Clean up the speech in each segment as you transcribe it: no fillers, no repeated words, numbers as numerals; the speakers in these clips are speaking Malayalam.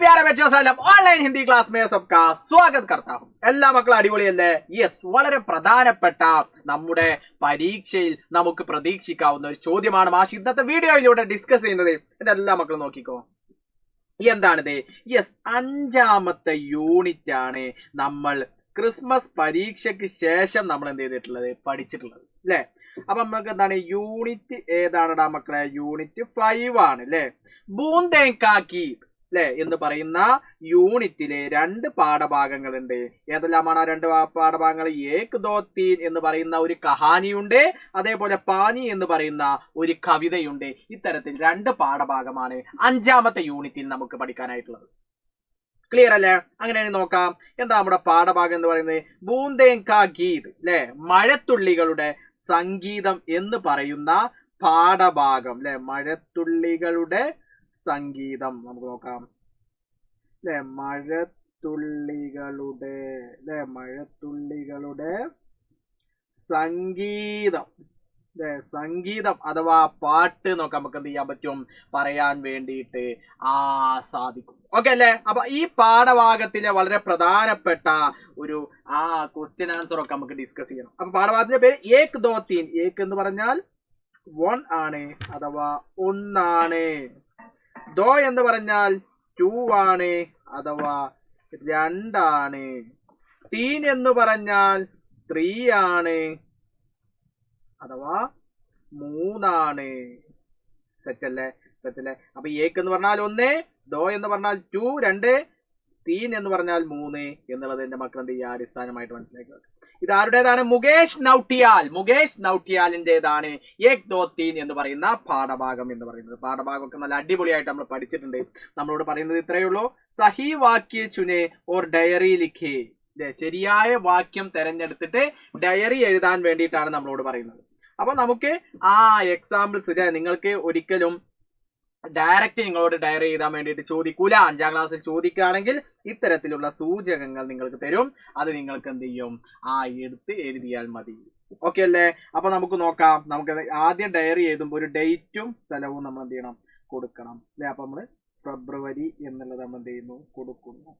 प्यारे बच्चों सलाम ഓൺലൈൻ ഹിന്ദി ക്ലാസ് में सबका स्वागत करता हूं. എല്ലാ മക്കളും അടിപൊളിയല്ലേ? യെസ്, വളരെ പ്രധാനപ്പെട്ട നമ്മുടെ പരീക്ഷയിൽ നമുക്ക് പ്രതീക്ഷിക്കാവുന്ന ഒരു ചോദ്യമാണ് മാഷ് ഇന്നത്തെ വീഡിയോയിലൂടെ ഡിസ്കസ് ചെയ്യുന്നത്. എല്ലാ മക്കളും നോക്കിക്കോ, എന്താണിത്? യെസ്, 5ാമത്തെ യൂണിറ്റ് ആണ് നമ്മൾ ക്രിസ്മസ് പരീക്ഷയ്ക്ക് ശേഷം നമ്മൾ എന്ത് ചെയ്തിട്ടുള്ളത്, പഠിച്ചിട്ടുള്ളത് അല്ലേ? അപ്പൊ നമുക്ക് എന്താണ് യൂണിറ്റ് ഏതാണടാ മക്കളെ? യൂണിറ്റ് 5 ആണ് അല്ലെ. ബൂന്ദേങ്കാക്കി അല്ലെ എന്ന് പറയുന്ന യൂണിറ്റിലെ 2 പാഠഭാഗങ്ങളുണ്ട്. ഏതെല്ലാമാണ് ആ 2 പാഠഭാഗങ്ങൾ? ഏക് ദോ തീൻ എന്ന് പറയുന്ന ഒരു കഹാനിയുണ്ട്, അതേപോലെ പാനി എന്ന് പറയുന്ന ഒരു കവിതയുണ്ട്. ഇത്തരത്തിൽ 2 പാഠഭാഗമാണ് 5ാമത്തെ യൂണിറ്റിൽ നമുക്ക് പഠിക്കാനായിട്ടുള്ളത്. ക്ലിയർ അല്ലേ? അങ്ങനെയാണ് നോക്കാം. എന്താ നമ്മുടെ പാഠഭാഗം എന്ന് പറയുന്നത്? ബൂന്ദേങ്കാ ഗീത് അല്ലെ, മഴത്തുള്ളികളുടെ സംഗീതം എന്ന് പറയുന്ന പാഠഭാഗം അല്ലെ. മഴത്തുള്ളികളുടെ സംഗീതം നമുക്ക് നോക്കാം അല്ലെ. മഴത്തുള്ളികളുടെ സംഗീതം അല്ലെ. സംഗീതം അഥവാ പാട്ട് നോക്കാം, നമുക്ക് എന്ത് ചെയ്യാൻ പറ്റും, പറയാൻ വേണ്ടിയിട്ട് സാധിക്കും. ഓക്കെ അല്ലേ? അപ്പൊ ഈ പാഠഭാഗത്തിലെ വളരെ പ്രധാനപ്പെട്ട ഒരു ക്വസ്റ്റ്യൻ ആൻസർ ഒക്കെ നമുക്ക് ഡിസ്കസ് ചെയ്യണം. അപ്പൊ പാഠഭാഗത്തിന്റെ പേര് ഏക് ദോ തീൻ. ഏക് എന്ന് പറഞ്ഞാൽ 1 ആണ് അഥവാ ഒന്നാണ്. ദോ എന്ന് പറഞ്ഞാൽ 2 ആണ് അഥവാ 2 ആണ്. തീൻ എന്ന് പറഞ്ഞാൽ 3 ആണ് അഥവാ 3 ആണ്. സെറ്റല്ലേ? അപ്പൊ ഏക് എന്ന് പറഞ്ഞാൽ 1, ദോ എന്ന് പറഞ്ഞാൽ 2, 2, തീൻ എന്ന് പറഞ്ഞാൽ 3 എന്നുള്ളത് എന്റെ മക്കൾ എന്ത് ചെയ്യുക, അടിസ്ഥാനമായിട്ട് മനസ്സിലാക്കുക. ഇത് ആരുടേതാണ്? മുകേഷ് നൗട്ടിയാലിന്റേതാണ് ഏക് ദോ തീൻ എന്ന് പറയുന്ന പാഠഭാഗം എന്ന് പറയുന്നത്. പാഠഭാഗമൊക്കെ നല്ല അടിപൊളിയായിട്ട് നമ്മൾ പഠിച്ചിട്ടുണ്ട്. നമ്മളോട് പറയുന്നത് ഇത്രയേ ഉള്ളൂ. സഹി വാക്യ ചുനെ ഓർ ഡയറി ലിഖേ. ശരിയായ വാക്യം തെരഞ്ഞെടുത്തിട്ട് ഡയറി എഴുതാൻ വേണ്ടിയിട്ടാണ് നമ്മളോട് പറയുന്നത്. അപ്പൊ നമുക്ക് എക്സാമ്പിൾസ് നിങ്ങൾക്ക് ഒരിക്കലും ഡയറക്റ്റ് നിങ്ങളോട് ഡയറി എഴുതാൻ വേണ്ടിയിട്ട് ചോദിക്കൂല. 5ാം ക്ലാസ്സിൽ ചോദിക്കുകയാണെങ്കിൽ ഇത്തരത്തിലുള്ള സൂചകങ്ങൾ നിങ്ങൾക്ക് തരും. അത് നിങ്ങൾക്ക് എന്ത് ചെയ്യും, എടുത്ത് എഴുതിയാൽ മതി. ഓക്കെ അല്ലേ? അപ്പൊ നമുക്ക് നോക്കാം. നമുക്ക് ആദ്യം ഡയറി എഴുതുമ്പോൾ ഒരു ഡേറ്റും സ്ഥലവും നമ്മൾ എന്ത് ചെയ്യണം, കൊടുക്കണം അല്ലെ. അപ്പൊ നമ്മള് ഫെബ്രുവരി എന്നുള്ളത് നമ്മൾ എന്ത് ചെയ്യുന്നു, കൊടുക്കുന്നു.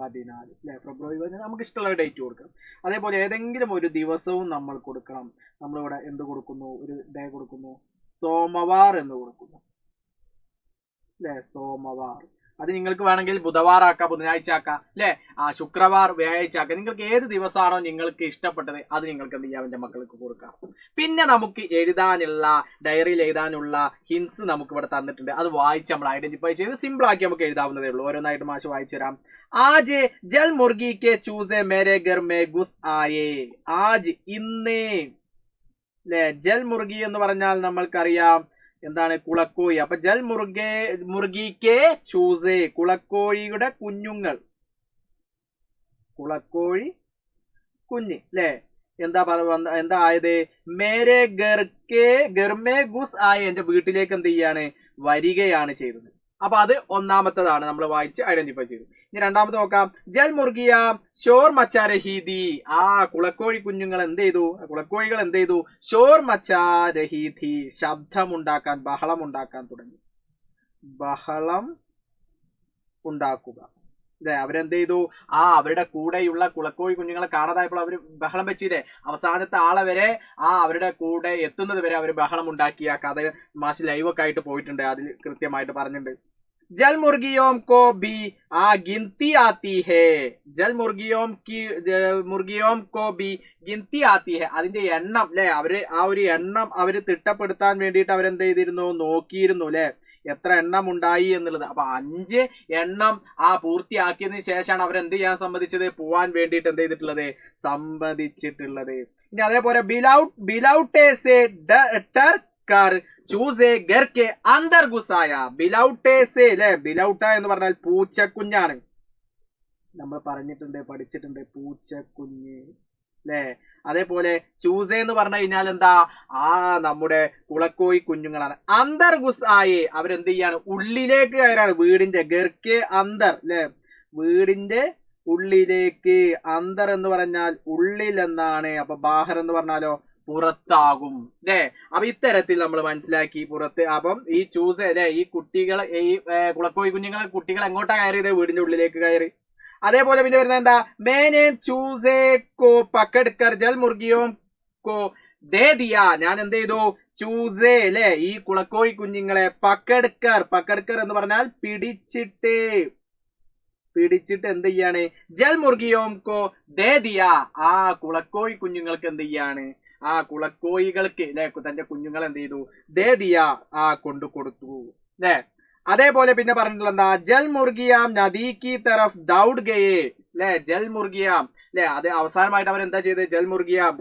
14 അല്ലെ. ഫെബ്രുവരി 14 നമുക്ക് ഇഷ്ടമുള്ള ഡേറ്റ് കൊടുക്കണം. അതേപോലെ ഏതെങ്കിലും ഒരു ദിവസവും നമ്മൾ കൊടുക്കണം. നമ്മളിവിടെ എന്ത് കൊടുക്കുന്നു, ഒരു ഡേ കൊടുക്കുന്നു, സോമവാർ എന്ന് കൊടുക്കുന്നു അല്ലെ. സോമവാർ. അത് നിങ്ങൾക്ക് വേണമെങ്കിൽ ബുധവാർ ആക്കാം, ബുധനാഴ്ച ആക്കാം അല്ലെ. ശുക്രവാർ, വ്യാഴാഴ്ച ആക്കാം. നിങ്ങൾക്ക് ഏത് ദിവസമാണോ നിങ്ങൾക്ക് ഇഷ്ടപ്പെട്ടത് അത് നിങ്ങൾക്ക് എന്ത് ചെയ്യാം, എൻ്റെ മക്കൾക്ക് കൊടുക്കാം. പിന്നെ നമുക്ക് എഴുതാനുള്ള, ഡയറിയിൽ എഴുതാനുള്ള ഹിൻസ് നമുക്ക് ഇവിടെ തന്നിട്ടുണ്ട്. അത് വായിച്ച് നമ്മൾ ഐഡന്റിഫൈ ചെയ്ത് സിമ്പിൾ ആക്കി നമുക്ക് എഴുതാവുന്നതേ ഉള്ളൂ. ഓരോന്നായിട്ട് മാഷ് വായിച്ചു തരാം. ആജ് ജൽ മുർഗി കെ ചൂസെ മേരെ ഗർ മേ ഗുസ് ആയേ. ആജ് ഇന്ന് അല്ലെ. ജൽ മുർഗി എന്ന് പറഞ്ഞാൽ നമ്മൾക്കറിയാം എന്താണ്, കുളക്കോഴി. അപ്പൊ ജൽ മുർഗിക്കെ ചൂസേ, കുളക്കോഴിയുടെ കുഞ്ഞുങ്ങൾ, കുളക്കോഴി കുഞ്ഞ് അല്ലെ. എന്താ ആയത്? മേരെ ഗർമേ ഗുസ് ആയ, എന്റെ വീട്ടിലേക്ക് എന്ത് ചെയ്യാണ്, വരികയാണ് ചെയ്തത്. അപ്പൊ അത് 1ാമത്തേതാണ് നമ്മൾ വായിച്ച് ഐഡന്റിഫൈ ചെയ്തു. ഇനി 2ാമത് നോക്കാം. ജൽ മുർഗിയ ഷോർ മച്ചാ രഹി ഥി. കുളക്കോഴി കുഞ്ഞുങ്ങൾ എന്ത് ചെയ്തു, കുളക്കോഴികൾ എന്ത് ചെയ്തു, ഷോർ മച്ചാ രഹി ഥി, ശബ്ദമുണ്ടാക്കാൻ, ബഹളം ഉണ്ടാക്കാൻ തുടങ്ങി. ബഹളം ഉണ്ടാക്കുക അല്ലെ. അവരെന്ത് ചെയ്തു, അവരുടെ കൂടെയുള്ള കുളക്കോഴി കുഞ്ഞുങ്ങളെ കാണാതായപ്പോൾ അവർ ബഹളം വെച്ചില്ലേ. അവസാനത്തെ ആളെ വരെ അവരുടെ കൂടെ എത്തുന്നത് വരെ അവർ ബഹളം ഉണ്ടാക്കിയ കഥ മാഷ് ലൈവൊക്കെ ആയിട്ട് പോയിട്ടുണ്ട്. അതിൽ കൃത്യമായിട്ട് പറഞ്ഞിട്ടുണ്ട്. ജൽ മുർഗിയോം കോ ബി ഗിൻതി ആത്തി ഹേ. ജൽ മുർഗിയോം കോ ബി ഗിൻതി ആത്തി ഹേ. അതിന്റെ എണ്ണം അല്ലെ, അവര് ഒരു എണ്ണം അവര് തിട്ടപ്പെടുത്താൻ വേണ്ടിയിട്ട് അവരെന്ത് ചെയ്തിരുന്നു, നോക്കിയിരുന്നു അല്ലെ, എത്ര എണ്ണം ഉണ്ടായി എന്നുള്ളത്. അപ്പൊ 5 എണ്ണം പൂർത്തിയാക്കിയതിനു ശേഷമാണ് അവരെന്ത് ചെയ്യാൻ സമ്മതിച്ചത്, പോവാൻ വേണ്ടിയിട്ട് എന്ത് ചെയ്തിട്ടുള്ളത്, സമ്മതിച്ചിട്ടുള്ളത്. ഇനി അതേപോലെ ബിലൗട്ടേ സെ ഡർ കർ ചൂസേ ഗർ കെ അന്തർ ഗുസായ. ബിലൗട്ടേ സെ അല്ലെ. ബിലൗട്ട എന്ന് പറഞ്ഞാൽ പൂച്ചക്കുഞ്ഞാണ്. നമ്മൾ പറഞ്ഞിട്ടുണ്ട്, പഠിച്ചിട്ടുണ്ട്, പൂച്ചക്കുഞ്ഞ് അല്ലെ. അതേപോലെ ചൂസേ എന്ന് പറഞ്ഞു കഴിഞ്ഞാൽ എന്താ, നമ്മുടെ കുളക്കോഴി കുഞ്ഞുങ്ങളാണ്. അന്തർ ഗുസ് ആയി, അവരെന്ത് ചെയ്യാണ്, ഉള്ളിലേക്ക് കയറാണ്. വീടിന്റെ ഗർക്കെ അന്തർ അല്ലെ, വീടിന്റെ ഉള്ളിലേക്ക്. അന്തർ എന്ന് പറഞ്ഞാൽ ഉള്ളിൽ എന്നാണ്. അപ്പൊ ബാഹർ എന്ന് പറഞ്ഞാലോ പുറത്താകും അല്ലെ. അപ്പൊ ഇത്തരത്തിൽ നമ്മൾ മനസ്സിലാക്കി പുറത്ത്. അപ്പം ഈ ചൂസ് അല്ലെ, ഈ കുട്ടികൾ, ഈ കുളക്കോഴി കുഞ്ഞുങ്ങളെ കുട്ടികൾ എങ്ങോട്ടാ കയറിയത്? വീടിന്റെ ഉള്ളിലേക്ക് കയറി. അതേപോലെ പിന്നെ വരുന്നത് എന്താ? മേനെ ചൂസേ കോ പക്കഡ്കർ ജൽ മുർഗിയോം കോ ദേ ദിയാ. ഞാൻ എന്ത് ചെയ്തു? ചൂസേ അല്ലെ, ഈ കുളക്കോഴി കുഞ്ഞുങ്ങളെ പക്കഡ്കർ എന്ന് പറഞ്ഞാൽ പിടിച്ചിട്ട് എന്ത് ചെയ്യാണ്? ജൽ മുർഗിയോം കോ ദേ ദിയാ. ആ കുളക്കോഴി കുഞ്ഞുങ്ങൾക്ക് എന്ത് ചെയ്യാണ്? ആ കുളക്കോഴികൾക്ക് അല്ലെ തന്റെ കുഞ്ഞുങ്ങൾ എന്ത് ചെയ്തു? ദേ ദിയാ, കൊണ്ടു കൊടുത്തു അല്ലെ. അതേപോലെ പിന്നെ പറഞ്ഞിട്ടുള്ള എന്താ? ജൽ മുർഗിയാം നദി കി തറഫ് ദൗഡ് ഗയേ അല്ലെ. ജൽ മുർഗിയാം അല്ലെ, അത് അവസാനമായിട്ട് അവർ എന്താ ചെയ്തത്? ജൽ മുർഗിയാം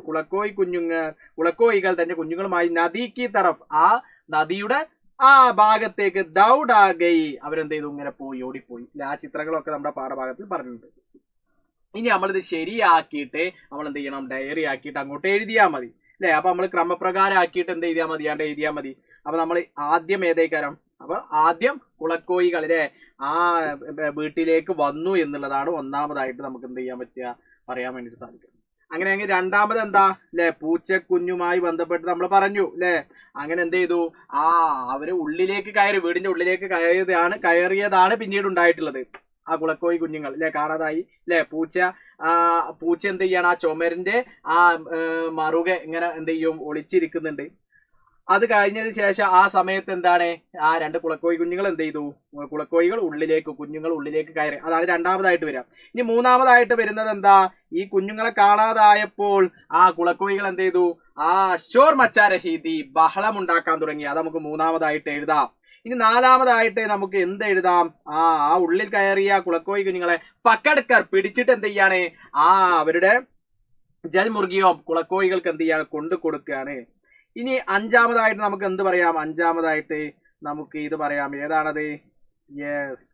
കുളക്കോഴികൾ തന്റെ കുഞ്ഞുങ്ങളുമായി നദി കി തറഫ്, ആ നദിയുടെ ആ ഭാഗത്തേക്ക് ദൗഡ് ആ ഗയി, അവരെന്ത് ചെയ്തു? ഇങ്ങനെ ഓടിപ്പോയി. ആ ചിത്രങ്ങളൊക്കെ നമ്മുടെ പാഠഭാഗത്തിൽ പറഞ്ഞിട്ടുണ്ട്. ഇനി നമ്മളിത് ശരിയാക്കിയിട്ട് നമ്മൾ എന്ത് ചെയ്യണം? ഡയറി ആക്കിയിട്ട് അങ്ങോട്ട് എഴുതിയാൽ മതി അല്ലെ. അപ്പൊ നമ്മൾ ക്രമപ്രകാരം ആക്കിയിട്ട് എന്ത് ചെയ്താൽ മതി? എഴുതിയാൽ മതി. അപ്പൊ നമ്മൾ ആദ്യം ഏതേക്കാരം? അപ്പൊ ആദ്യം കുളക്കോഴികൾ അല്ലെ ആ വീട്ടിലേക്ക് വന്നു എന്നുള്ളതാണ് ഒന്നാമതായിട്ട് നമുക്ക് എന്ത് ചെയ്യാൻ പറ്റുക? പറയാൻ വേണ്ടിട്ട് സാധിക്കും. അങ്ങനെയെങ്കിൽ രണ്ടാമത് എന്താ അല്ലെ? പൂച്ചക്കുഞ്ഞുമായി ബന്ധപ്പെട്ട് നമ്മൾ പറഞ്ഞു അല്ലെ. അങ്ങനെ എന്ത് ചെയ്തു? അവര് ഉള്ളിലേക്ക് കയറി, വീടിന്റെ ഉള്ളിലേക്ക് കയറിയതാണ് പിന്നീട് ഉണ്ടായിട്ടുള്ളത്. ആ കുളക്കോഴി കുഞ്ഞുങ്ങൾ അല്ലെ കാണാതായി അല്ലെ. പൂച്ച എന്ത് ചെയ്യാണ്? ആ ചുമരിന്റെ മറുക ഇങ്ങനെ എന്ത് ചെയ്യും? ഒളിച്ചിരിക്കുന്നുണ്ട്. അത് കഴിഞ്ഞതിന് ശേഷം ആ സമയത്ത് എന്താണ്? ആ രണ്ട് കുളക്കോഴി കുഞ്ഞുങ്ങൾ എന്ത് ചെയ്തു? കുഞ്ഞുങ്ങൾ ഉള്ളിലേക്ക് കയറി. അതാണ് രണ്ടാമതായിട്ട് വരിക. ഇനി മൂന്നാമതായിട്ട് വരുന്നത് എന്താ? ഈ കുഞ്ഞുങ്ങളെ കാണാതായപ്പോൾ ആ കുളക്കോഴികൾ എന്ത് ചെയ്തു? ഷോർ മച്ചാ രഹീതി, ബഹളം ഉണ്ടാക്കാൻ തുടങ്ങി. അത് നമുക്ക് മൂന്നാമതായിട്ട് എഴുതാം. ഇനി നാലാമതായിട്ട് നമുക്ക് എന്ത് എഴുതാം? ആ ഉള്ളിൽ കയറിയ കുളക്കോഴി കുഞ്ഞുങ്ങളെ പക്കഡ്കർ, പിടിച്ചിട്ട് എന്ത് ചെയ്യാണ്? അവരുടെ ജൽ മുർഗിയോ കുളക്കോഴികൾക്ക് എന്ത് ചെയ്യാണ്? കൊണ്ടു കൊടുക്കുകയാണ്. ഇനി അഞ്ചാമതായിട്ട് നമുക്ക് എന്ത് പറയാം? അഞ്ചാമതായിട്ട് നമുക്ക് ഇത് പറയാം. ഏതാണത്? യെസ്,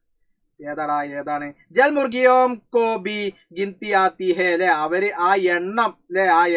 ഏതാണ്? ജൽ മുർഗിയോം കോ ബി ഗിൻതി ആത്തി ഹേ അല്ലെ. അവര് ആ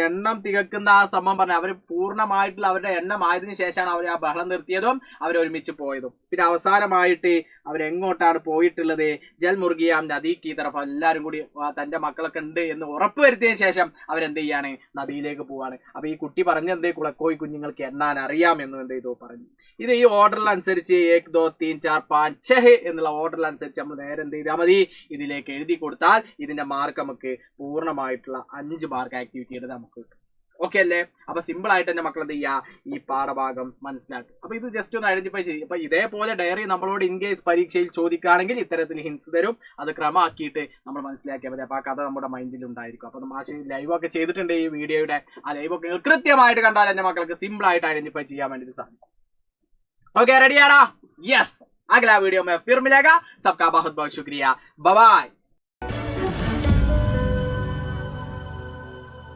എണ്ണം തികക്കുന്ന ആ സംഭവം പറഞ്ഞ അവര് പൂർണ്ണമായിട്ടുള്ള അവരുടെ എണ്ണം ആയതിനു ശേഷമാണ് അവർ ആ ബഹളം നിർത്തിയതും അവർ ഒരുമിച്ച് പോയതും. പിന്നെ അവസാനമായിട്ട് അവരെങ്ങോട്ടാണ് പോയിട്ടുള്ളത്? ജൽ മുർഗിയാം നദി കീ തറഫ്, എല്ലാവരും കൂടി തന്റെ മക്കളൊക്കെ ഉണ്ട് എന്ന് ഉറപ്പ് വരുത്തിയതിനു ശേഷം അവരെന്ത് ചെയ്യാണ്? നദിയിലേക്ക് പോവാണ്. അപ്പൊ ഈ കുട്ടി പറഞ്ഞെന്ത്? കുളക്കോഴി കുഞ്ഞുങ്ങൾക്ക് എണ്ണാൻ അറിയാമെന്നും എന്ത് ചെയ്തു? പറഞ്ഞു. ഇത് ഈ ഓർഡറിലനുസരിച്ച് 1 2 3 4 5 6 എന്നുള്ള ഓർഡറിലനുസരിച്ച് നമ്മൾ നേരെ എന്ത് ചെയ്താൽ മതി? ഇതിലേക്ക് എഴുതി കൊടുത്താൽ ഇതിന്റെ മാർക്ക് നമുക്ക് പൂർണ്ണമായിട്ടുള്ള 5 മാർക്ക് ആക്ടിവിറ്റിയുടെ നമുക്ക് കിട്ടും. ഓക്കെ അല്ലേ? അപ്പൊ സിമ്പിൾ ആയിട്ട് തന്നെ മക്കൾ എന്ത് ചെയ്യുക? ഈ പാഠഭാഗം മനസ്സിലാക്കുക. അപ്പൊ ഇത് ജസ്റ്റ് ഒന്ന് ഐഡന്റിഫൈ ചെയ്യും. അപ്പൊ ഇതേപോലെ ഡയറി നമ്മളോട് ഇൻ കേസ് പരീക്ഷയിൽ ചോദിക്കുകയാണെങ്കിൽ ഇത്തരത്തിൽ ഹിൻസ് തരും. അത് ക്രമമാക്കിയിട്ട് നമ്മൾ മനസ്സിലാക്കിയാൽ മതി. അപ്പൊ ആ കഥ നമ്മുടെ മൈൻഡിൽ ഉണ്ടായിരിക്കും. അപ്പൊ മാഷ് ലൈവ് ഒക്കെ ചെയ്തിട്ടുണ്ട് ഈ വീഡിയോയുടെ. ആ ലൈവ് ഒക്കെ നിങ്ങൾ കൃത്യമായിട്ട് കണ്ടാൽ എന്റെ മക്കൾക്ക് സിമ്പിൾ ആയിട്ട് ഐഡന്റിഫൈ ചെയ്യാൻ വേണ്ടി സാധിക്കും. ओके रेडी आना? यस, अगला वीडियो में फिर मिलेगा. सबका बहुत बहुत शुक्रिया. Bye bye.